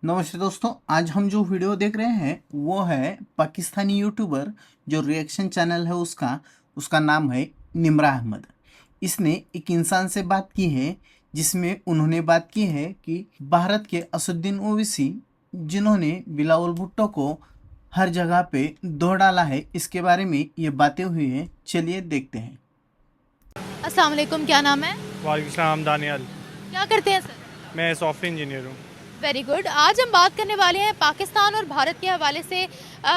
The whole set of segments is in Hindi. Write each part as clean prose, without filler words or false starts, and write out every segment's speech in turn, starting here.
नमस्ते दोस्तों, आज हम जो वीडियो देख रहे हैं वो है पाकिस्तानी यूट्यूबर जो रिएक्शन चैनल है उसका नाम है निम्रा अहमद। इसने एक इंसान से बात की है जिसमें उन्होंने बात की है कि भारत के असदुद्दीन ओवैसी जिन्होंने बिलावल भुट्टो को हर जगह पे दो डाला है, इसके बारे में ये बातें हुई हैं। चलिए देखते हैं। अस्सलाम वालेकुम, क्या नाम है? वालेकुम सलाम दानियाल। क्या करते हैं सर? मैं सॉफ्टवेयर इंजीनियर हूँ। Very good. आज हम बात करने वाले हैं पाकिस्तान और भारत के हवाले से।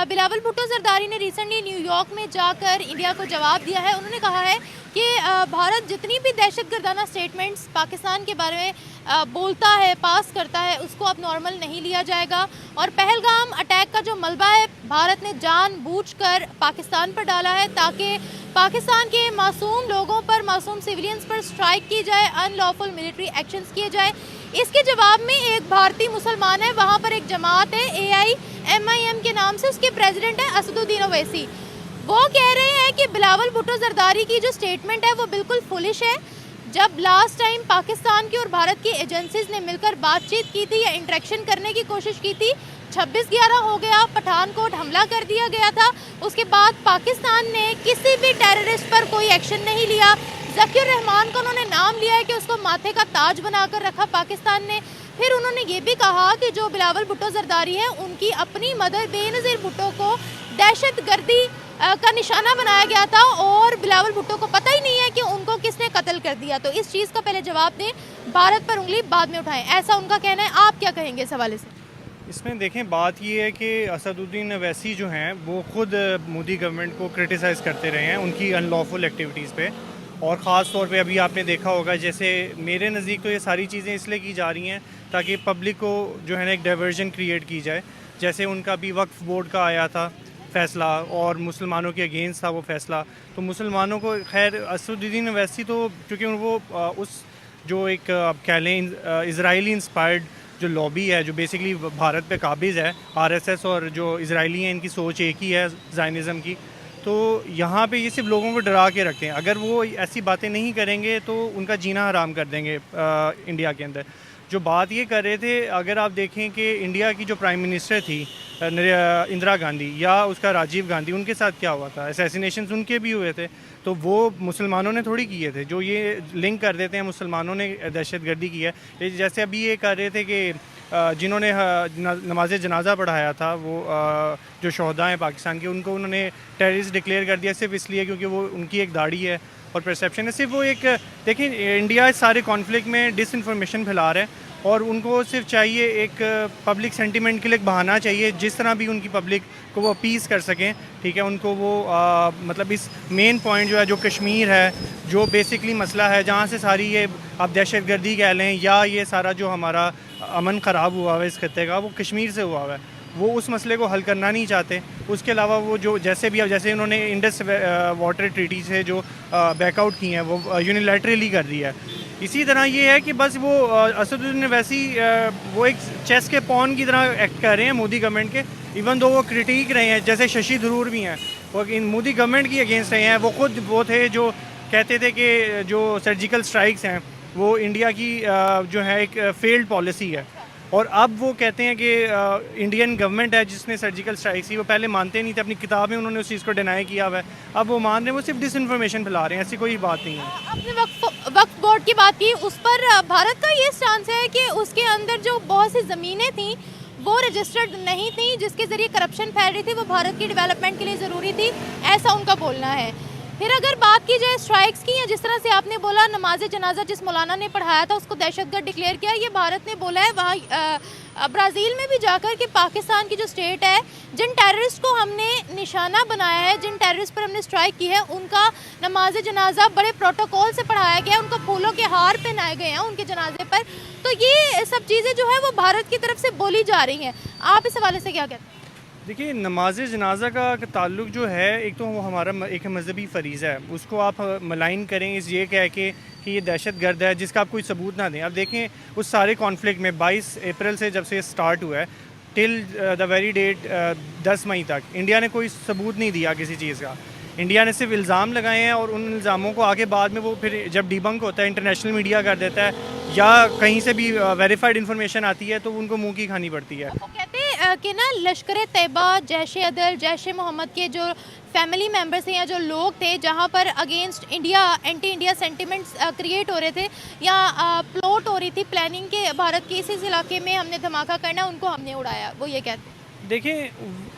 बिलावल भुट्टो जरदारी ने रिसेंटली न्यूयॉर्क में जाकर इंडिया को जवाब दिया है। उन्होंने कहा है कि भारत जितनी भी दहशतगर्दाना स्टेटमेंट्स पाकिस्तान के बारे में बोलता है, पास करता है, उसको अब नॉर्मल नहीं लिया जाएगा। और पहलगाम अटैक का जो मलबा है भारत ने जानबूझकर पाकिस्तान पर डाला है ताकि पाकिस्तान के मासूम लोगों पर, मासूम सिविलियंस पर स्ट्राइक की जाए, अनलॉफुल मिलिट्री एक्शंस किए जाए। इसके जवाब में एक भारतीय मुसलमान है, वहाँ पर एक जमात है AIMIM के नाम से, उसके प्रेसिडेंट है असदुद्दीन ओवैसी। वो कह रहे हैं कि बिलावल भुट्टो जरदारी की जो स्टेटमेंट है वो बिल्कुल फुलिश है। जब लास्ट टाइम पाकिस्तान की और भारत की एजेंसीज ने मिलकर बातचीत की थी या इंटरेक्शन करने की कोशिश की थी, 26/11 हो गया, पठानकोट हमला कर दिया गया था। उसके बाद पाकिस्तान ने किसी भी टेररिस्ट पर कोई एक्शन नहीं लिया। ज़कीर रहमान का उन्होंने नाम लिया है कि उसको माथे का ताज बनाकर रखा पाकिस्तान ने। फिर उन्होंने ये भी कहा कि जो बिलावल भुट्टो जरदारी है उनकी अपनी मदर बेनज़ीर भुट्टो को दहशतगर्दी का निशाना बनाया गया था और बिलावल भुट्टो को पता ही नहीं है कि उनको किसने कत्ल कर दिया। तो इस चीज़ का पहले जवाब दें, भारत पर उंगली बाद में उठाएं, ऐसा उनका कहना है। आप क्या कहेंगे इस हवाले से? इसमें देखें, बात ये है कि असदुद्दीन ओवैसी जो हैं वो ख़ुद मोदी गवर्नमेंट को क्रिटिसाइज़ करते रहे हैं उनकी अनलॉफुल एक्टिविटीज़ पे। और ख़ास तौर पे अभी आपने देखा होगा, जैसे मेरे नज़दीक तो ये सारी चीज़ें इसलिए की जा रही हैं ताकि पब्लिक को जो है ना एक डाइवर्जन क्रिएट की जाए। जैसे उनका भी वक्फ बोर्ड का आया था फ़ैसला और मुसलमानों के अगेंस्ट था वो फ़ैसला, तो मुसलमानों को, खैर असदुद्दीन ओवैसी तो क्योंकि वो उस जो एक कह लें इज़राइली इंस्पायर्ड जो लॉबी है जो बेसिकली भारत पे काबिज़ है, RSS और जो इज़राइली हैं, इनकी सोच एक ही है ज़ायनिज़म की। तो यहाँ पे ये सिर्फ लोगों को डरा के रखते हैं। अगर वो ऐसी बातें नहीं करेंगे तो उनका जीना हराम कर देंगे इंडिया के अंदर। जो बात ये कर रहे थे, अगर आप देखें कि इंडिया की जो प्राइम मिनिस्टर थी इंदिरा गांधी या उसका राजीव गांधी, उनके साथ क्या हुआ था, असैसिनेशंस उनके भी हुए थे। तो वो मुसलमानों ने थोड़ी किए थे। जो ये लिंक कर देते हैं मुसलमानों ने दहशतगर्दी की है। जैसे अभी ये कर रहे थे कि जिन्होंने नमाज जनाजा पढ़ाया था, वो जो शहदा हैं पाकिस्तान के, उनको उन्होंने टेररिस्ट डिक्लेयर कर दिया सिर्फ इसलिए क्योंकि वो उनकी एक दाढ़ी है और परसेप्शन है। सिर्फ वो एक, देखिए, इंडिया इस सारे कॉन्फ्लिक्ट में डिसइंफॉर्मेशन फैला रहा है और उनको सिर्फ चाहिए एक पब्लिक सेंटिमेंट के लिए एक बहाना चाहिए जिस तरह भी उनकी पब्लिक को वो अपीज़ कर सकें। ठीक है, उनको वो मतलब इस मेन पॉइंट जो है, जो कश्मीर है, जो बेसिकली मसला है जहाँ से सारी ये आप दहशतगर्दी कह लें या ये सारा जो हमारा अमन ख़राब हुआ है इस खत्ते का, वो कश्मीर से हुआ है। वो उस मसले को हल करना नहीं चाहते। उसके अलावा वो जो जैसे भी, अब जैसे उन्होंने इंडस वाटर ट्रीटी से जो बैकआउट की हैं वो यूनिलैटरली कर दिया है। इसी तरह ये है कि बस वो असदुद्दीन वैसी वो एक चेस के पॉन की तरह एक्ट कर रहे हैं मोदी गवर्नमेंट के। इवन दो वो क्रिटिक रहे हैं, जैसे शशि थरूर भी हैं, वो इन मोदी गवर्नमेंट की अगेंस्ट रहे हैं। वो खुद वो थे जो कहते थे कि जो सर्जिकल स्ट्राइक्स हैं वो इंडिया की जो है एक फेल्ड पॉलिसी है। और अब वो कहते हैं कि इंडियन गवर्नमेंट है जिसने सर्जिकल स्ट्राइक की। वो पहले मानते नहीं थे, अपनी किताब में उन्होंने उस चीज़ को डिनाई किया हुआ है। अब वो मान रहे हैं, वो सिर्फ डिसइंफॉर्मेशन फैला रहे हैं, ऐसी कोई बात नहीं है। आपने वक्फ बोर्ड की बात की, उस पर भारत का ये स्टांस है कि उसके अंदर जो बहुत सी ज़मीनें थी वो रजिस्टर्ड नहीं थी, जिसके ज़रिए करप्शन फैल रही थी, वो भारत की डेवलपमेंट के लिए ज़रूरी थी, ऐसा उनका बोलना है। फिर अगर बात की जाए स्ट्राइक्स की, या जिस तरह से आपने बोला नमाज जनाजा जिस मौलाना ने पढ़ाया था उसको दहशतगर्द डिक्लेयर किया, ये भारत ने बोला है। वहाँ ब्राज़ील में भी जाकर कि पाकिस्तान की जो स्टेट है, जिन टेररिस्ट को हमने निशाना बनाया है, जिन टेररिस्ट पर हमने स्ट्राइक की है, उनका नमाज जनाजा बड़े प्रोटोकॉल से पढ़ाया गया है, उनको फूलों के हार पहनाए गए हैं उनके जनाजे पर। तो ये सब चीज़ें जो है वो भारत की तरफ से बोली जा रही हैं। आप इस हवाले से क्या कहते हैं? देखिए, नमाज जनाजा का ताल्लुक जो है, एक तो वो हमारा एक मजहबी फ़रीज़ा है, उसको आप मलाइन करें इस ये कह के कि ये दहशत गर्द है जिसका आप कोई सबूत ना दें। अब देखें, उस सारे कॉन्फ्लिक्ट में 22 अप्रैल से जब से स्टार्ट हुआ है टिल द वेरी डेट 10 मई तक इंडिया ने कोई सबूत नहीं दिया किसी चीज़ का। इंडिया ने सिर्फ इल्ज़ाम लगाए हैं और उन इल्ज़ामों को आगे बाद में वो फिर जब डिबंक होता है इंटरनेशनल मीडिया कर देता है या कहीं से भी वेरीफाइड इन्फॉर्मेशन आती है तो उनको मुंह की खानी पड़ती है। वो कहते हैं कि ना लश्कर तैयबा, जैश अदल, जैश मोहम्मद के जो फैमिली मेम्बर्स हैं या जो लोग थे जहाँ पर against India, anti India sentiments create हो रहे थे या प्लॉट हो रही थी प्लानिंग के भारत के इस इलाके में हमने धमाका करना, उनको हमने उड़ाया, वो ये कहते हैं। देखिए,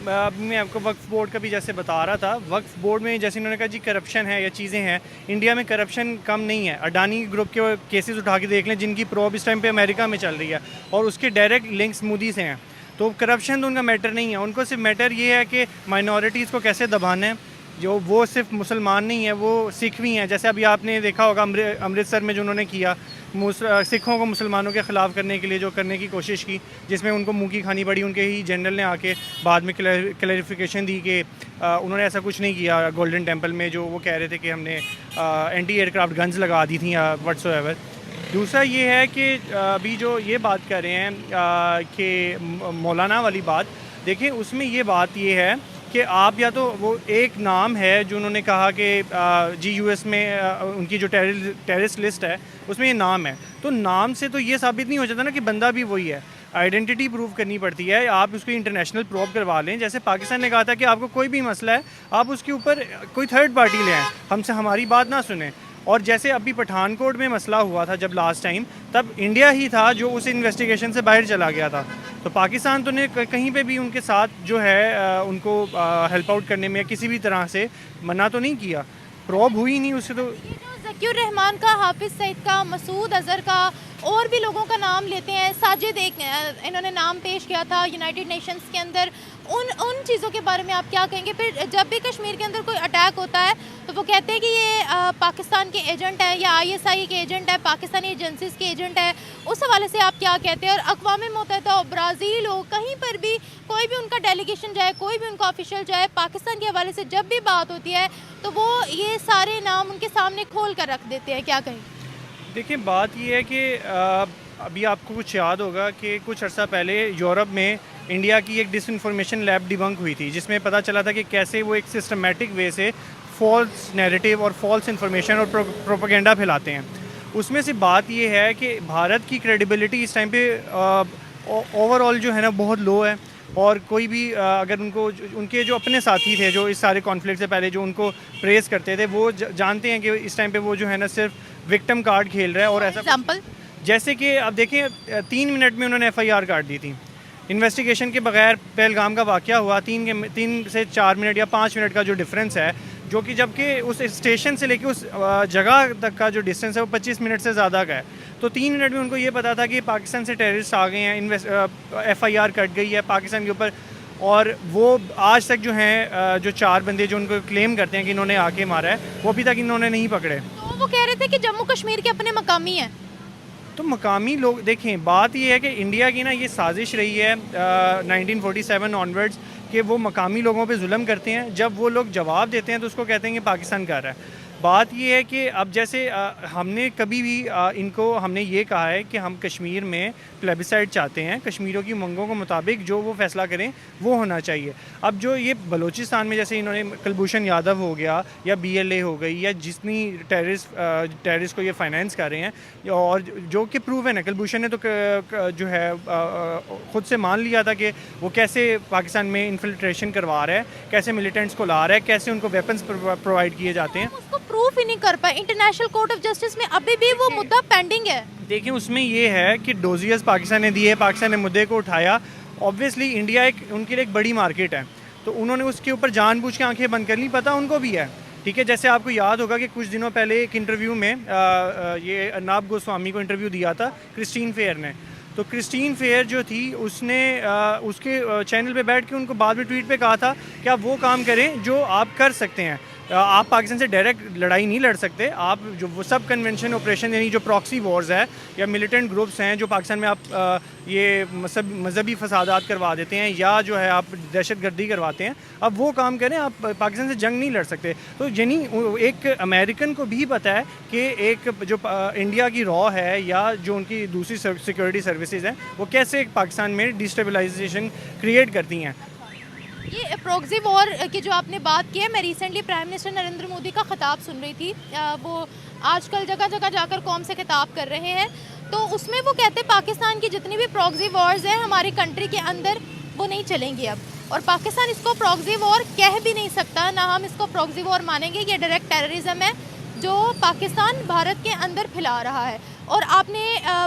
मैं आपको वक्फ बोर्ड का भी जैसे बता रहा था, वक्फ बोर्ड में जैसे इन्होंने कहा जी करप्शन है या चीज़ें हैं, इंडिया में करप्शन कम नहीं है। अडानी ग्रुप के केसेस उठा के देख लें जिनकी प्रोब इस टाइम पे अमेरिका में चल रही है और उसके डायरेक्ट लिंक्स मोदी से हैं। तो करप्शन तो उनका मैटर नहीं है, उनको सिर्फ मैटर ये है कि माइनॉरिटीज़ को कैसे दबाना है। जो वो सिर्फ मुसलमान नहीं है, वो सिख भी हैं। जैसे अभी आपने देखा होगा अमृतसर में जो उन्होंने किया, सिखों को मुसलमानों के ख़िलाफ़ करने के लिए जो करने की कोशिश की, जिसमें उनको मुंह की खानी पड़ी। उनके ही जनरल ने आके बाद में क्लैरिफिकेशन दी कि उन्होंने ऐसा कुछ नहीं किया। गोल्डन टेम्पल में जो वो कह रहे थे कि हमने एंटी एयरक्राफ्ट गन्स लगा दी थी या व्हाट्सोएवर। दूसरा ये है कि अभी जो ये बात कर रहे हैं कि मौलाना वाली बात, देखिए उसमें ये बात ये है कि आप या तो वो एक नाम है जो उन्होंने कहा कि जी यूएस में उनकी जो टेररिस्ट लिस्ट है उसमें ये नाम है, तो नाम से तो ये साबित नहीं हो जाता ना कि बंदा भी वही है। आइडेंटिटी प्रूव करनी पड़ती है, आप उसको इंटरनेशनल प्रूव करवा लें। जैसे पाकिस्तान ने कहा था कि आपको कोई भी मसला है आप उसके ऊपर कोई थर्ड पार्टी ले आएँ, हमसे हमारी बात ना सुने। और जैसे अभी पठानकोट में मसला हुआ था जब लास्ट टाइम, तब इंडिया ही था जो उस इन्वेस्टिगेशन से बाहर चला गया था। तो पाकिस्तान तो ने कहीं पे भी उनके साथ जो है उनको हेल्प आउट करने में किसी भी तरह से मना तो नहीं किया, प्रॉब हुई नहीं उससे। तो ज़कीर रहमान का, हाफिज़ सईद का, मसूद अज़हर का, और भी लोगों का नाम लेते हैं। साजिद एक इन्होंने नाम पेश किया था यूनाइटेड नेशंस के अंदर। उन चीज़ों के बारे में आप क्या कहेंगे? फिर जब भी कश्मीर के अंदर कोई अटैक होता है तो वो कहते हैं कि ये पाकिस्तान के एजेंट है या ISI के एजेंट है, पाकिस्तानी एजेंसीज के एजेंट है। उस हवाले से आप क्या कहते हैं? और अक़वाम मुत्तहिदा हो, ब्राज़ील हो, कहीं पर भी कोई भी उनका डेलीगेशन जाए, कोई भी उनका ऑफिशियल जाए, पाकिस्तान के हवाले से जब भी बात होती है तो वो ये सारे नाम उनके सामने खोल कर रख देते हैं, क्या कहें? देखिए, बात ये है कि अभी आपको कुछ याद होगा कि कुछ अर्सा पहले यूरोप में इंडिया की एक डिसइंफॉर्मेशन लैब डिबंक हुई थी, जिसमें पता चला था कि कैसे वो एक सिस्टमेटिक वे से फॉल्स नैरेटिव और फॉल्स इन्फॉर्मेशन और प्रोपेगेंडा फैलाते हैं। उसमें से बात ये है कि भारत की क्रेडिबिलिटी इस टाइम पे ओवरऑल जो है ना बहुत लो है। और कोई भी अगर उनके जो अपने साथी थे जो इस सारे कॉन्फ्लिक्ट से पहले जो उनको प्रेस करते थे, वो जानते हैं कि इस टाइम पे वो जो है ना सिर्फ विक्टिम कार्ड खेल रहा है। और ऐसा एग्जाम्पल जैसे कि अब देखें, 3 मिनट में उन्होंने FIR काट दी थी। इन्वेस्टिगेशन के बगैर पहलगाम का वाक़या हुआ, 3 से 4 मिनट या 5 मिनट का जो डिफरेंस है, जो कि जबकि उस स्टेशन से लेके उस जगह तक का जो डिस्टेंस है वो 25 मिनट से ज़्यादा का है। तो 3 मिनट में उनको ये पता था कि पाकिस्तान से टेररिस्ट आ गए हैं, FIR कट गई है पाकिस्तान के ऊपर। और वो आज तक जो हैं जो 4 बंदे जो उनको क्लेम करते हैं कि इन्होंने आके मारा है, वो अभी तक इन्होंने नहीं पकड़े। तो वो कह रहे थे कि जम्मू कश्मीर के अपने मकामी हैं। तो मकामी लोग, देखें बात ये है कि इंडिया की ना ये साजिश रही है 1947 ऑनवर्ड्स कि वो मकामी लोगों पे जुल्म करते हैं। जब वो लोग जवाब देते हैं तो उसको कहते हैं कि पाकिस्तान कर रहा है। बात ये है कि अब जैसे हमने कभी भी इनको हमने ये कहा है कि हम कश्मीर में प्लेबिसाइड चाहते हैं, कश्मीरियों की मांगों के मुताबिक जो वो फैसला करें वो होना चाहिए। अब जो ये बलूचिस्तान में जैसे इन्होंने कुलभूषण यादव हो गया या BLA हो गई या जितनी टेररिस्ट को ये फाइनेंस कर रहे हैं, और जो कि प्रूव है ना, कुलभूषण ने तो जो है ख़ुद से मान लिया था कि वो कैसे पाकिस्तान में इन्फिल्ट्रेशन करवा रहा है, कैसे मिलिटेंट्स को ला रहा है, कैसे उनको वेपन्स प्रोवाइड किए जाते हैं। प्रूफ ही नहीं कर पाए। इंटरनेशनल कोर्ट ऑफ जस्टिस में अभी भी वो मुद्दा पेंडिंग है। देखिए, उसमें ये है कि डोजियर्स पाकिस्तान ने दिए, पाकिस्तान ने मुद्दे को उठाया। ऑब्वियसली इंडिया उनके लिए एक बड़ी मार्केट है, तो उन्होंने उसके ऊपर जानबूझ के आंखें बंद कर ली, पता उनको भी है। ठीक है, जैसे आपको याद होगा कि कुछ दिनों पहले एक इंटरव्यू में ये अर्नब गोस्वामी को इंटरव्यू दिया था क्रिस्टीन फेयर ने। तो क्रिस्टीन फेयर जो थी उसने उसके चैनल पे बैठ के उनको बाद में ट्वीट पे कहा था कि आप वो काम करें जो आप कर सकते हैं। आप पाकिस्तान से डायरेक्ट लड़ाई नहीं लड़ सकते, आप जो वो सब कन्वेंशन ऑपरेशन यानी जो प्रॉक्सी वॉर्स है या मिलिटेंट ग्रुप्स हैं जो पाकिस्तान में आप ये मजहबी फसादात करवा देते हैं या जो है आप दहशतगर्दी करवाते हैं, अब वो काम करें, आप पाकिस्तान से जंग नहीं लड़ सकते। तो यानी एक अमेरिकन को भी पता है कि एक जो इंडिया की रॉ है या जो उनकी दूसरी सिक्योरिटी सर्विसेज हैं वो कैसे पाकिस्तान में डिस्टेबलाइजेशन क्रिएट करती हैं। ये प्रॉक्सी वॉर की जो आपने बात की है, मैं recently prime minister Narendra Modi का खिताब सुन रही थी। वो आजकल जगह जगह जाकर कौम से खिताब कर रहे हैं, तो उसमें वो कहते हैं पाकिस्तान की जितनी भी प्रॉक्सी वॉर्स हैं हमारी कंट्री के अंदर, वो नहीं चलेंगी अब। और पाकिस्तान इसको प्रॉक्सी वॉर कह भी नहीं सकता, ना हम इसको प्रॉक्सी वॉर मानेंगे। ये डायरेक्ट टेररिज्म है जो पाकिस्तान भारत के अंदर फैला रहा है। और आपने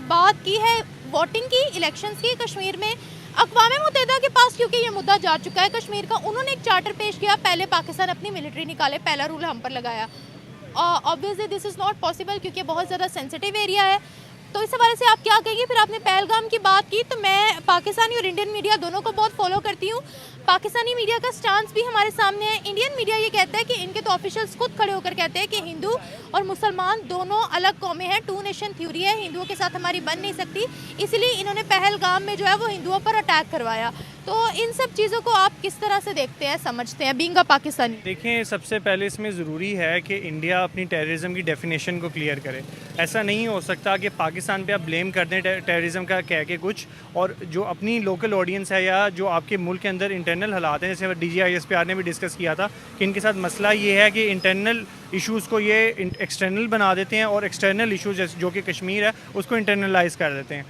बात की है वोटिंग की, इलेक्शंस की। कश्मीर में अक़वाम मुत्तहिदा के पास क्योंकि ये मुद्दा जा चुका है कश्मीर का, उन्होंने एक चार्टर पेश किया, पहले पाकिस्तान अपनी मिलिट्री निकाले, पहला रूल हम पर लगाया। Obviously this is not possible क्योंकि बहुत ज़्यादा सेंसिटिव एरिया है। तो इस हवाले से आप क्या कहेंगे? फिर आपने पहलगाम की बात की, तो मैं पाकिस्तानी और इंडियन मीडिया दोनों को बहुत फॉलो करती हूँ। पाकिस्तानी मीडिया का स्टांस भी हमारे सामने है। इंडियन मीडिया ये कहता है कि इनके तो ऑफिशियल्स खुद खड़े होकर कहते हैं कि हिंदू और मुसलमान दोनों अलग कौमें हैं, टू नेशन थ्योरी है, हिंदुओं के साथ हमारी बन नहीं सकती, इसलिए इन्होंने पहलगाम में जो है वो हिंदुओं पर अटैक करवाया। तो इन सब चीज़ों को आप किस तरह से देखते हैं, समझते हैं बीइंग अ पाकिस्तानी? देखें, सबसे पहले इसमें ज़रूरी है कि इंडिया अपनी टेररिज्म की डेफिनेशन को क्लियर करे। ऐसा नहीं हो सकता कि पाकिस्तान पे आप ब्लेम कर दें टेररिज्म का कह के कुछ, और जो अपनी लोकल ऑडियंस है या जो आपके मुल्क के अंदर इंटरनल हालात हैं, जैसे DGISPR ने भी डिस्कस किया था कि इनके साथ मसला ये है कि इंटरनल इश्यूज़ को ये एक्सटर्नल बना देते हैं और एक्सटर्नल इशूज़ जो कि कश्मीर है उसको इंटरनलाइज कर देते हैं।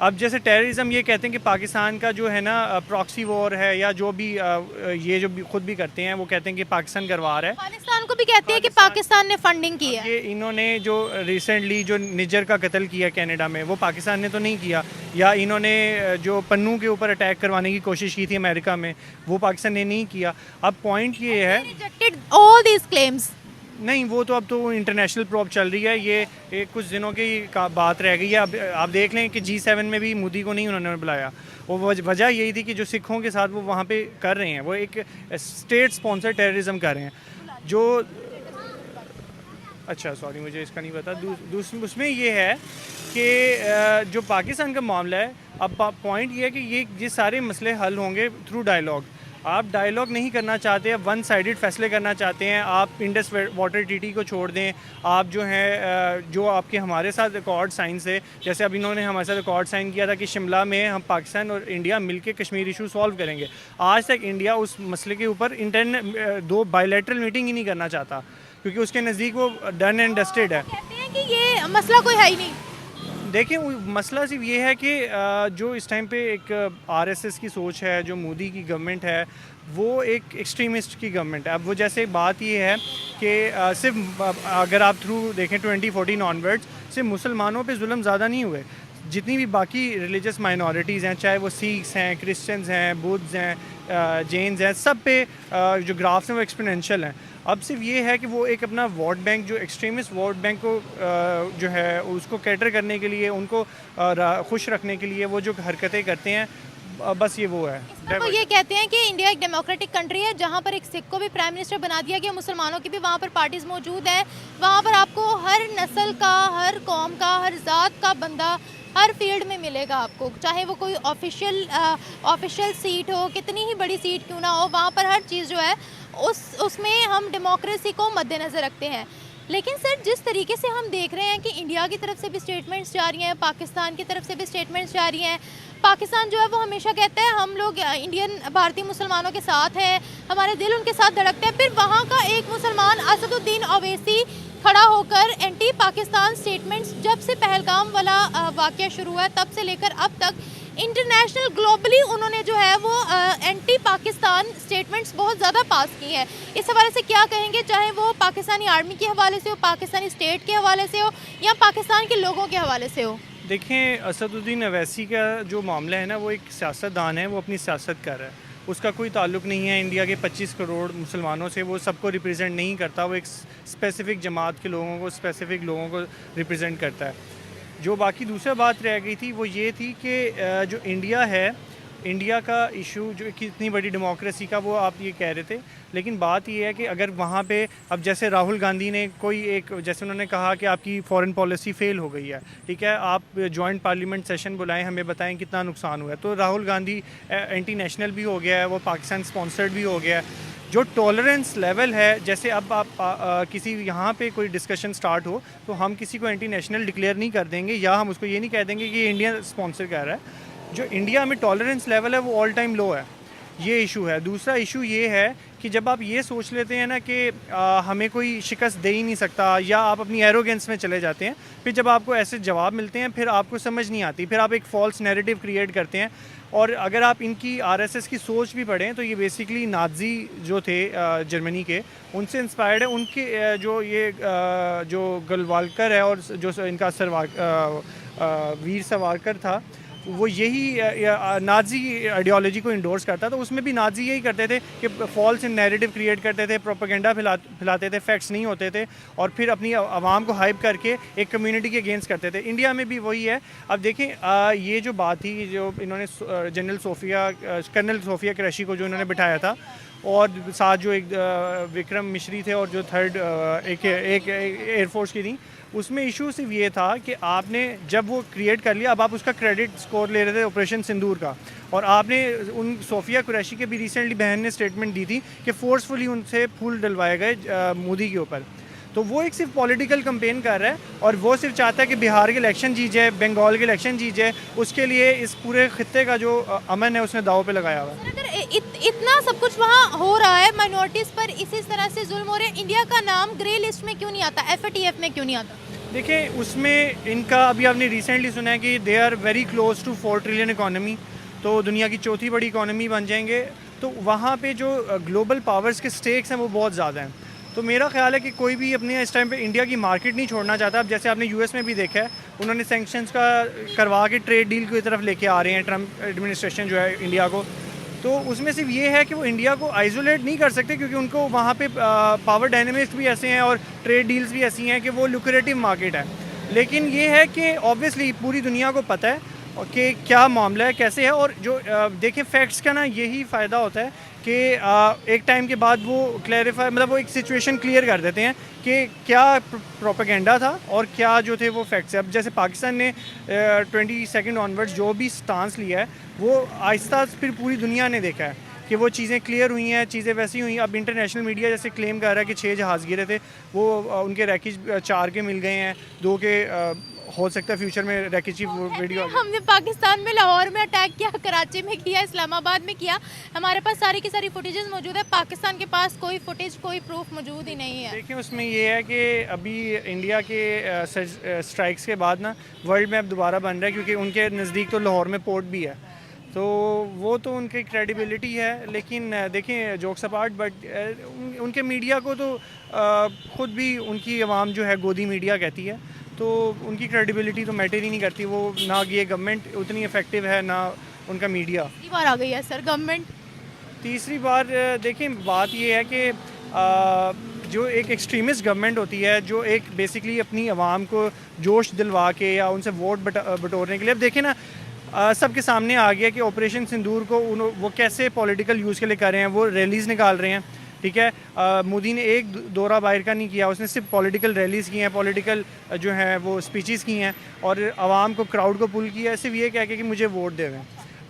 अब जैसे टेररिज्म ये कहते हैं कि पाकिस्तान का जो है ना प्रॉक्सी वॉर है, या जो भी ये जो भी खुद भी करते हैं वो कहते हैं कि पाकिस्तान करवा रहा है। पाकिस्तान को भी कहते हैं कि पाकिस्तान ने फंडिंग की है। ये इन्होंने जो रिसेंटली जो निजर का कत्ल किया कनाडा में, वो पाकिस्तान ने तो नहीं किया। या इन्होंने जो पन्नू के ऊपर अटैक करवाने की कोशिश की थी अमेरिका में, वो पाकिस्तान ने नहीं किया। अब पॉइंट ये है, रिजेक्टेड ऑल दीज क्लेम्स। नहीं, वो तो अब तो इंटरनेशनल प्रॉब चल रही है, ये कुछ दिनों की बात रह गई है। अब आप देख लें कि G7 में भी मोदी को नहीं उन्होंने बुलाया। वो वजह यही थी कि जो सिखों के साथ वो वहाँ पे कर रहे हैं, वो एक स्टेट स्पॉन्सर टेररिज्म कर रहे हैं। जो अच्छा, सॉरी, मुझे इसका नहीं पता। उसमें ये है कि जो पाकिस्तान का मामला है, अब पॉइंट ये है कि ये सारे मसले हल होंगे थ्रू डायलॉग। आप डायलॉग नहीं करना चाहते, आप वन साइडेड फैसले करना चाहते हैं, आप इंडस वाटर ट्रीटी को छोड़ दें। आप जो है जो आपके हमारे साथ रिकॉर्ड साइन से, जैसे अब इन्होंने हमारे साथ रिकॉर्ड साइन किया था कि शिमला में हम पाकिस्तान और इंडिया मिलके कश्मीर इशू सॉल्व करेंगे। आज तक इंडिया उस मसले के ऊपर दो बायलैटरल मीटिंग ही नहीं करना चाहता, क्योंकि उसके नज़दीक वो डन एंड डस्टेड है। कहते हैं कि ये मसला कोई है ही नहीं। देखिए, मसला सिर्फ ये है कि जो इस टाइम पे एक RSS की सोच है, जो मोदी की गवर्नमेंट है, वो एक एक्सट्रीमिस्ट की गवर्नमेंट है। अब वो जैसे बात ये है कि सिर्फ अगर आप थ्रू देखें 2014 ऑनवर्ड्स, सिर्फ मुसलमानों पे जुल्म ज़्यादा नहीं हुए, जितनी भी बाकी रिलीजियस माइनॉरिटीज़ हैं, चाहे वो सिख्स हैं, क्रिश्चियंस हैं, बुद्ध हैं, जैन्स हैं, सब पे जो ग्राफ्स हैं वो एक्सपोनेंशियल हैं। अब सिर्फ ये है कि वो एक अपना वोट बैंक, जो एक्सट्रीमिस्ट वोट बैंक को जो है उसको कैटर करने के लिए, उनको खुश रखने के लिए वो जो हरकतें करते हैं, बस ये वो है। वो ये कहते हैं कि इंडिया एक डेमोक्रेटिक कंट्री है जहाँ पर एक सिख को भी प्राइम मिनिस्टर बना दिया गया, मुसलमानों की भी वहाँ पर पार्टीज मौजूद है, वहाँ पर आपको हर नस्ल का, हर कौम का, हर ज़ात का बंदा हर फील्ड में मिलेगा आपको, चाहे वो कोई ऑफिशियल सीट हो, कितनी ही बड़ी सीट क्यों ना हो, वहाँ पर हर चीज़ जो है उसमें हम डेमोक्रेसी को मद्देनज़र रखते हैं। लेकिन सर, जिस तरीके से हम देख रहे हैं कि इंडिया की तरफ से भी स्टेटमेंट्स जा रही हैं, पाकिस्तान की तरफ से भी स्टेटमेंट्स जा रही हैं, पाकिस्तान जो है वो हमेशा कहता है हम लोग इंडियन भारतीय मुसलमानों के साथ हैं, हमारे दिल उनके साथ धड़कते हैं, फिर वहाँ का एक मुसलमान असदुद्दीन ओवैसी खड़ा होकर एंटी पाकिस्तान स्टेटमेंट्स, जब से पहलगाम वाला वाक़या शुरू हुआ तब से लेकर अब तक इंटरनेशनल ग्लोबली उन्होंने जो है वो एंटी पाकिस्तान स्टेटमेंट्स बहुत ज़्यादा पास की हैं। इस हवाले से क्या कहेंगे, चाहे वो पाकिस्तानी आर्मी के हवाले से हो, पाकिस्तानी स्टेट के हवाले से हो, या पाकिस्तान के लोगों के हवाले से हो? देखें, असदुद्दीन ओवैसी का जो मामला है ना, वो एक सियासतदान है, वो अपनी सियासत कर रहा है, उसका कोई ताल्लुक़ नहीं है इंडिया के 25 करोड़ मुसलमानों से। वो सबको रिप्रेजेंट नहीं करता, वो एक स्पेसिफ़िक जमात के लोगों को, स्पेसिफ़िक लोगों को रिप्रेजेंट करता है। जो बाकी दूसरा बात रह गई थी वो ये थी कि जो इंडिया है, इंडिया का इशू जो कितनी बड़ी डेमोक्रेसी का, वो आप ये कह रहे थे, लेकिन बात ये है कि अगर वहाँ पे अब जैसे राहुल गांधी ने कोई एक, जैसे उन्होंने कहा कि आपकी फॉरेन पॉलिसी फ़ेल हो गई है, ठीक है, आप जॉइंट पार्लियामेंट सेशन बुलाएं, हमें बताएं कितना नुकसान हुआ है। तो राहुल गांधी एंटी नेशनल भी हो गया है, वो पाकिस्तान स्पॉन्सर्ड भी हो गया है। जो टॉलरेंस लेवल है, जैसे अब आप किसी यहाँ पे कोई डिस्कशन स्टार्ट हो तो हम किसी को एंटी नेशनल डिक्लेयर नहीं कर देंगे, या हम उसको ये नहीं कह देंगे कि ये इंडिया स्पॉन्सर कर रहा है। जो इंडिया में टॉलरेंस लेवल है वो ऑल टाइम लो है। ये इशू है। दूसरा इशू ये है कि जब आप ये सोच लेते हैं ना कि हमें कोई शिकस्त दे ही नहीं सकता, या आप अपनी एरोगेंस में चले जाते हैं, फिर जब आपको ऐसे जवाब मिलते हैं फिर आपको समझ नहीं आती, फिर आप एक फ़ॉल्स नैरेटिव क्रिएट करते हैं। और अगर आप इनकी आरएसएस की सोच भी पढ़ें तो ये बेसिकली नाज़ी जो थे जर्मनी के, उनसे इंस्पायर्ड है। उनके जो गलवालकर है और जो इनका वीर सावरकर था, वो यही नाज़ी आइडियोलॉजी को इंडोर्स करता। तो उसमें भी नाज़ी यही करते थे कि फॉल्स नैरेटिव क्रिएट करते थे, प्रोपेगेंडा फैलाते थे, फैक्ट्स नहीं होते थे, और फिर अपनी आवाम को हाइप करके एक कम्युनिटी के अगेंस्ट करते थे। इंडिया में भी वही है। अब देखें, ये जो बात थी, जो इन्होंने कर्नल सोफिया कुरैशी को जो इन्होंने बिठाया था, और साथ जो एक विक्रम मिश्री थे, और जो थर्ड एक एयरफोर्स की थी, उसमें इशू सिर्फ ये था कि आपने जब वो क्रिएट कर लिया, अब आप उसका क्रेडिट स्कोर ले रहे थे ऑपरेशन सिंदूर का, और आपने उन सोफिया कुरैशी के भी रिसेंटली बहन ने स्टेटमेंट दी थी कि फोर्सफुली उनसे फूल डलवाए गए मोदी के ऊपर। तो वो एक सिर्फ पॉलिटिकल कैंपेन कर रहा है, और वो सिर्फ चाहता है कि बिहार के इलेक्शन जीत जाए, बंगाल के इलेक्शन जीत जाए, उसके लिए इस पूरे खित्ते का जो अमन है उसने दाव पे लगाया हुआ है। अगर इतना सब कुछ वहाँ हो रहा है, माइनॉरिटीज़ पर इसी तरह से जुल्म हो रहे हैं, इंडिया का नाम ग्रे लिस्ट में क्यों नहीं आता, FATF में क्यों नहीं आता? देखिए, उसमें इनका अभी आपने रिसेंटली सुना है कि they are very close to 4 trillion economy, तो दुनिया की चौथी बड़ी इकॉनमी बन जाएंगे। तो वहाँ पे जो ग्लोबल पावर्स के स्टेक्स हैं वो बहुत ज़्यादा हैं। तो मेरा ख्याल है कि कोई भी अपने इस टाइम पे इंडिया की मार्केट नहीं छोड़ना चाहता। अब जैसे आपने यूएस में भी देखा है, उन्होंने सैंक्शंस का करवा के ट्रेड डील की तरफ लेके आ रहे हैं ट्रम्प एडमिनिस्ट्रेशन जो है इंडिया को। तो उसमें सिर्फ ये है कि वो इंडिया को आइसोलेट नहीं कर सकते, क्योंकि उनको वहाँ पे पावर डायनेमिक्स भी ऐसे हैं और ट्रेड डील्स भी ऐसी हैं कि वो लुक्रेटिव मार्केट है। लेकिन ये है कि ऑब्वियसली पूरी दुनिया को पता है कि क्या मामला है, कैसे है। और जो देखें, फैक्ट्स का ना यही फ़ायदा होता है कि एक टाइम के बाद वो क्लैरिफाई, मतलब वो एक सिचुएशन क्लियर कर देते हैं कि क्या प्रोपेगेंडा था और क्या जो थे वो फैक्ट्स है। अब जैसे पाकिस्तान ने 22 ऑनवर्ड्स जो भी स्टांस लिया है, वो आहिस्ता फिर पूरी दुनिया ने देखा है कि वो चीज़ें क्लियर हुई हैं, चीज़ें वैसी हुई। अब इंटरनेशनल मीडिया जैसे क्लेम कर रहा है कि 6 जहाज़ गिरे थे, वो उनके रैकेज 4 के मिल गए हैं, 2 के हो सकता है फ्यूचर में रैकेज की वीडियो। हमने पाकिस्तान में लाहौर में अटैक किया, कराची में किया, इस्लामाबाद में किया, हमारे पास सारी की सारी फुटेजेस मौजूद है। पाकिस्तान के पास कोई फुटेज, कोई प्रूफ मौजूद ही नहीं है। देखिए, उसमें ये है कि अभी इंडिया के स्ट्राइक्स के बाद ना वर्ल्ड मैप दोबारा बन रहा है, क्योंकि उनके नज़दीक तो लाहौर में पोर्ट भी है, तो वो तो उनकी क्रेडिबिलिटी है। लेकिन देखें, जोक्स अपार्ट, बट उनके मीडिया को तो ख़ुद भी उनकी आवाम जो है गोदी मीडिया कहती है, तो उनकी क्रेडिबिलिटी तो मैटर ही नहीं करती। वो ना ये गवर्नमेंट उतनी इफ़ेक्टिव है, ना उनका मीडिया। तीसरी बार आ गई है सर गवर्नमेंट। तीसरी बार देखें, बात ये है कि जो एक एक्सट्रीमिस्ट गवर्नमेंट होती है, जो एक बेसिकली अपनी आवाम को जोश दिलवा के या उनसे वोट बटोरने के लिए, अब देखें ना, सबके सामने आ गया कि ऑपरेशन सिंदूर को वो कैसे पॉलिटिकल यूज़ के लिए कर रहे हैं। वो रैलीज़ निकाल रहे हैं, ठीक है। मोदी ने एक दौरा बाहर का नहीं किया, उसने सिर्फ पॉलिटिकल रैलीज़ की हैं, पॉलिटिकल जो हैं वो स्पीचेस की हैं, और आवाम को, क्राउड को पुल किया सिर्फ ये कह के कि मुझे वोट देवें।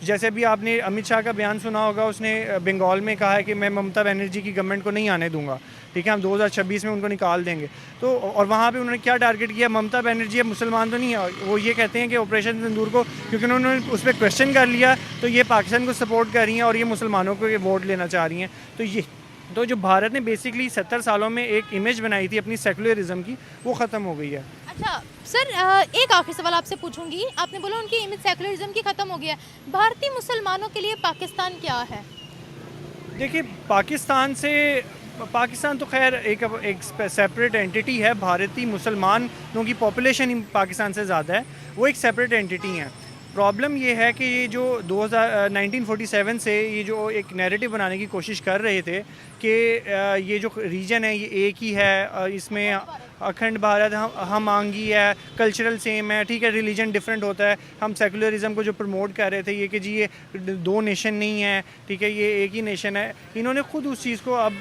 जैसे अभी आपने अमित शाह का बयान सुना होगा, उसने बंगाल में कहा है कि मैं ममता बनर्जी की गवर्नमेंट को नहीं आने दूंगा, ठीक है, हम 2026 में उनको निकाल देंगे। तो और वहाँ पे उन्होंने क्या टारगेट किया, ममता बनर्जी अब मुसलमान तो नहीं है, वो ये कहते हैं कि ऑपरेशन सिंदूर को, क्योंकि उन्होंने उस पर क्वेश्चन कर लिया, तो ये पाकिस्तान को सपोर्ट कर रही हैं और ये मुसलमानों को ये वोट लेना चाह रही हैं। तो जो भारत ने बेसिकली 70 सालों में एक इमेज बनाई थी अपनी सेकुलरिज्म की, वो ख़त्म हो गई है। अच्छा सर, एक आखिरी सवाल आपसे पूछूंगी। आपने बोला उनकी इमेज सेकुलरिज्म की ख़त्म हो गया है, भारतीय मुसलमानों के लिए पाकिस्तान क्या है? देखिए, पाकिस्तान तो खैर एक सेपरेट एंटिटी है। भारतीय मुसलमानों की पॉपुलेशन पाकिस्तान से ज़्यादा है, वो एक सेपरेट एंटिटी है। प्रॉब्लम ये है कि ये जो 1947 से ये जो एक नैरेटिव बनाने की कोशिश कर रहे थे कि ये जो रीजन है ये एक ही है, इसमें अखंड भारत हम आंगी है, कल्चरल सेम है, ठीक है, रिलीजन डिफरेंट होता है। हम सेकुलरिज्म को जो प्रमोट कर रहे थे ये कि जी ये 2 नेशन नहीं है, ठीक है, ये एक ही नेशन है। इन्होंने खुद उस चीज़ को अब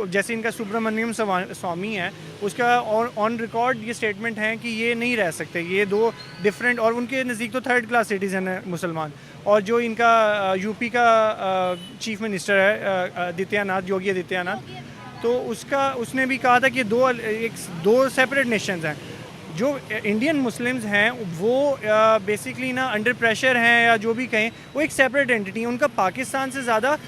जैसे इनका सुब्रमण्यम स्वामी है, उसका ऑन रिकॉर्ड ये स्टेटमेंट है कि ये नहीं रह सकते, ये 2 डिफरेंट, और उनके नज़दीक तो 3rd क्लास सिटीज़न है मुसलमान। और जो इनका यूपी का चीफ मिनिस्टर है योगी आदित्यनाथ, तो उसने भी कहा था कि 2 सेपरेट नेशंस हैं। जो इंडियन मुस्लिम्स हैं वो बेसिकली ना अंडर प्रेशर हैं या जो भी कहें, वो एक सेपरेट एंटिटी है। उनका पाकिस्तान से ज़्यादा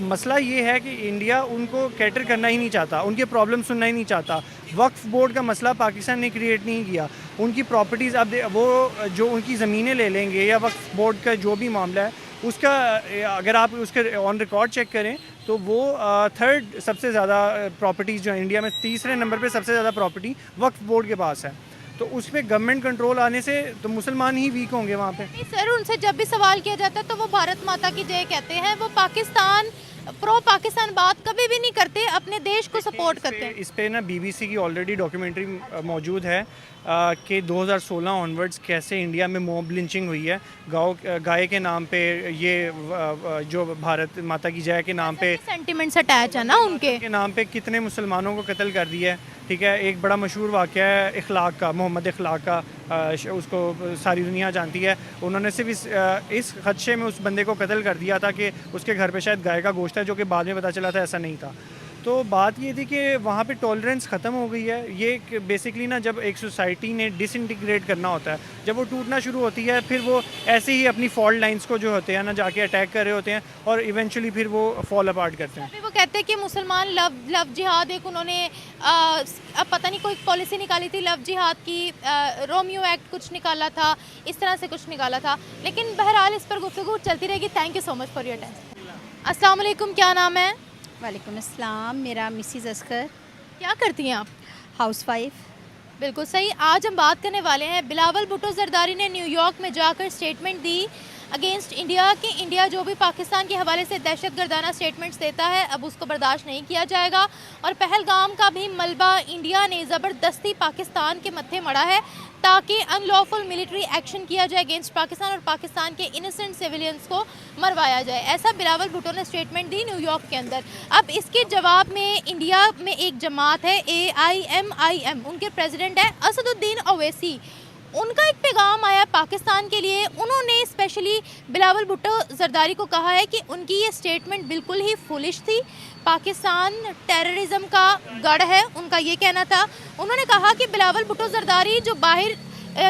मसला ये है कि इंडिया उनको कैटर करना ही नहीं चाहता, उनके प्रॉब्लम सुनना ही नहीं चाहता। वक्फ बोर्ड का मसला पाकिस्तान ने क्रिएट नहीं किया। उनकी प्रॉपर्टीज़ अब वो जो उनकी ज़मीनें ले लेंगे या वक्फ बोर्ड का जो भी मामला है उसका, अगर आप उसके ऑन रिकॉर्ड चेक करें तो वो थर्ड सबसे ज़्यादा प्रॉपर्टीज़ जो है इंडिया में, तीसरे नंबर पे सबसे ज़्यादा प्रॉपर्टी वक्फ बोर्ड के पास है। तो उस पर गवर्नमेंट कंट्रोल आने से तो मुसलमान ही वीक होंगे वहाँ पे। नहीं सर, उनसे जब भी सवाल किया जाता है तो वो भारत माता की जय कहते हैं। वो पाकिस्तान, प्रो पाकिस्तान बात कभी भी नहीं करते, अपने देश को सपोर्ट करते हैं। इस पे ना BBC की ऑलरेडी डॉक्यूमेंट्री मौजूद है कि 2016 ऑनवर्ड्स कैसे इंडिया में मॉब लिंचिंग हुई है गाय के नाम पे, ये जो भारत माता की जय के नाम पे सेंटिमेंट्स अटैच है ना उनके के नाम पे कितने मुसलमानों को कत्ल कर दिया है। ठीक है, एक बड़ा मशहूर वाक़या है इखलाक का, मोहम्मद इखलाक का, उसको सारी दुनिया जानती है। उन्होंने सिर्फ इस खदशे में उस बंदे को कत्ल कर दिया था कि उसके घर पे शायद गाय का गोश्त है, जो कि बाद में पता चला था ऐसा नहीं था। तो बात ये थी कि वहाँ पे टॉलरेंस ख़त्म हो गई है। ये बेसिकली ना जब एक सोसाइटी ने डिसइंटीग्रेट करना होता है, जब वो टूटना शुरू होती है, फिर वो ऐसे ही अपनी फॉल्ट लाइंस को जो होते हैं ना जाके अटैक कर रहे होते हैं और इवेंचुअली फिर वो फॉल अपार्ट करते हैं। अभी वो कहते हैं कि मुसलमान लव जिहाद, एक उन्होंने अब पता नहीं कोई पॉलिसी निकाली थी लव जिहाद की, रोमियो एक्ट कुछ निकाला था, इस तरह से कुछ निकाला था। लेकिन बहरहाल इस पर गुफ्तगू चलती रहेगी। Thank you so much for your time. अस्सलाम वालेकुम, क्या नाम है? वालेकुम अस्सलाम, मेरा मिसिज़ अस्कर, क्या करती हैं आप? हाउसवाइफ। बिल्कुल सही। आज हम बात करने वाले हैं, बिलावल भुट्टो जरदारी ने न्यूयॉर्क में जाकर स्टेटमेंट दी अगेंस्ट इंडिया कि इंडिया जो भी पाकिस्तान के हवाले से दहशतगर्दाना स्टेटमेंट्स देता है अब उसको बर्दाश्त नहीं किया जाएगा। और पहलगाम का भी मलबा इंडिया ने ज़बरदस्ती पाकिस्तान के मत्थे मड़ा है ताकि अनलॉफुल मिलिट्री एक्शन किया जाए अगेंस्ट पाकिस्तान और पाकिस्तान के इनोसेंट सिविलियंस को मरवाया जाए। ऐसा बिलावल भुट्टो ने स्टेटमेंट दी न्यूयॉर्क के अंदर। अब इसके जवाब में इंडिया में एक जमात है AIMIM, उनके प्रेसिडेंट है असदुद्दीन ओवैसी, उनका एक पैगाम आया पाकिस्तान के लिए। उन्होंने स्पेशली बिलावल भुट्टो जरदारी को कहा है कि उनकी ये स्टेटमेंट बिल्कुल ही फुलिश थी, पाकिस्तान टेररिज्म का गढ़ है, उनका ये कहना था। उन्होंने कहा कि बिलावल भुट्टो जरदारी जो बाहर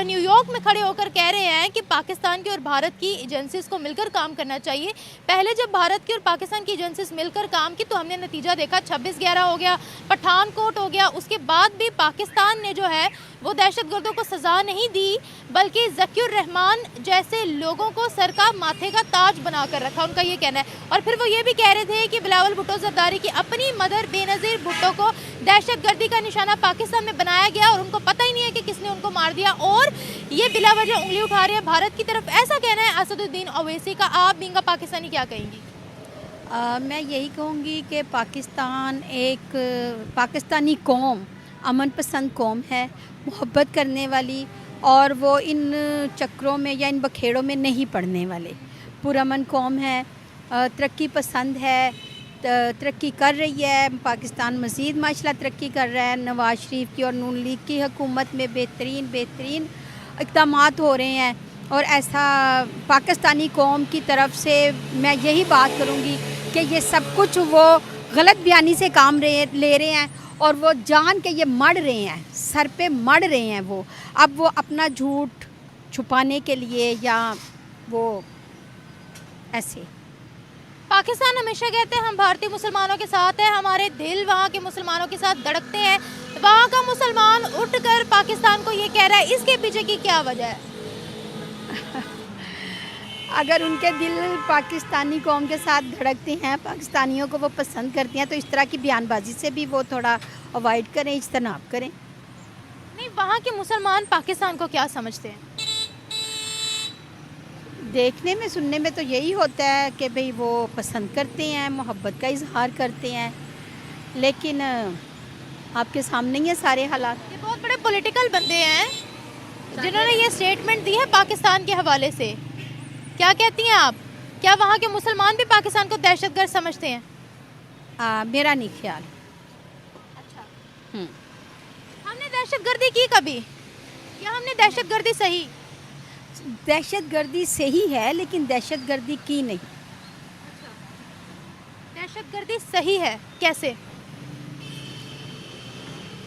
न्यूयॉर्क में खड़े होकर कह रहे हैं कि पाकिस्तान की और भारत की एजेंसीज को मिलकर काम करना चाहिए। पहले जब भारत की और पाकिस्तान की एजेंसीज मिलकर काम की तो हमने नतीजा देखा, 26/11 हो गया, पठानकोट हो गया। उसके बाद भी पाकिस्तान ने जो है वो दहशतगर्दों को सज़ा नहीं दी, बल्कि ज़कीउर रहमान जैसे लोगों को सर का माथे का ताज बना कर रखा, उनका ये कहना है। और फिर वो ये भी कह रहे थे कि बिलावल भुट्टो जरदारी की अपनी मदर बेनज़ीर भुट्टो को दहशतगर्दी का निशाना पाकिस्तान में बनाया गया और उनको पता ही नहीं है कि किसने उनको मार दिया, और ये बिला वजह उंगली उठा रहे हैं भारत की तरफ। ऐसा कहना है असदुद्दीन ओवैसी का। आप बीइंग अ पाकिस्तानी क्या कहेंगी? मैं यही कहूँगी कि पाकिस्तान एक पाकिस्तानी कौम अमन पसंद कौम है, मोहब्बत करने वाली, और वो इन चक्रों में या इन बखेड़ों में नहीं पड़ने वाले। पुरअमन कौम है, तरक्की पसंद है, तरक्की कर रही है। पाकिस्तान मज़ीद माशाल्लाह तरक्की कर रहा है। नवाज शरीफ की और नून लीग की हुकूमत में बेहतरीन इक़दामात हो रहे हैं। और ऐसा पाकिस्तानी कौम की तरफ से मैं यही बात करूँगी कि ये सब कुछ वो गलत बयानी से काम ले रहे हैं और वो जान के ये मर रहे हैं, सर पे मर रहे हैं वो। अब वो अपना झूठ छुपाने के लिए या वो ऐसे। पाकिस्तान हमेशा कहते हैं हम भारतीय मुसलमानों के साथ हैं, हमारे दिल वहाँ के मुसलमानों के साथ धड़कते हैं। वहाँ का मुसलमान उठकर पाकिस्तान को ये कह रहा है, इसके पीछे की क्या वजह है? अगर उनके दिल पाकिस्तानी कौम के साथ धड़कते हैं, पाकिस्तानियों को वो पसंद करती हैं, तो इस तरह की बयानबाजी से भी वो थोड़ा अवॉइड करें, इज्तनाब करें। नहीं, वहाँ के मुसलमान पाकिस्तान को क्या समझते हैं? देखने में सुनने में तो यही होता है कि भाई वो पसंद करते हैं, मोहब्बत का इजहार करते हैं, लेकिन आपके सामने ही है सारे हालात। ये बहुत बड़े पॉलिटिकल बंदे हैं जिन्होंने ये स्टेटमेंट दी है पाकिस्तान के हवाले से। क्या कहती हैं आप? क्या वहाँ के मुसलमान भी पाकिस्तान को दहशतगर्द समझते हैं? मेरा नहीं ख्याल। अच्छा, हमने दहशतगर्दी की कभी? या हमने दहशतगर्दी सही? दहशतगर्दी सही है लेकिन दहशतगर्दी की नहीं। दहशतगर्दी सही है कैसे?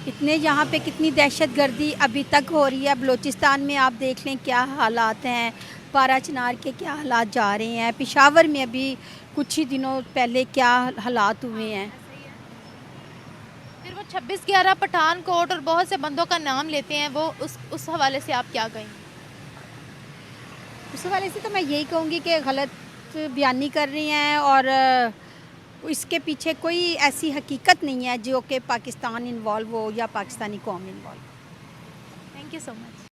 इतने यहाँ पे कितनी दहशतगर्दी अभी तक हो रही है। बलूचिस्तान में आप देख लें क्या हालात हैं, पारा चिनार के क्या हालात जा रहे हैं, पेशावर में अभी कुछ ही दिनों पहले क्या हालात हुए हैं। फिर वो 26/11 पठानकोट और बहुत से बंदों का नाम लेते हैं, वो उस हवाले से आप क्या कहेंगे? उस हवाले से तो मैं यही कहूँगी कि गलत बयानी कर रही हैं और इसके पीछे कोई ऐसी हकीकत नहीं है जो कि पाकिस्तान इन्वॉल्व हो या पाकिस्तानी कौम इन्वॉल्व हो। Thank you so much.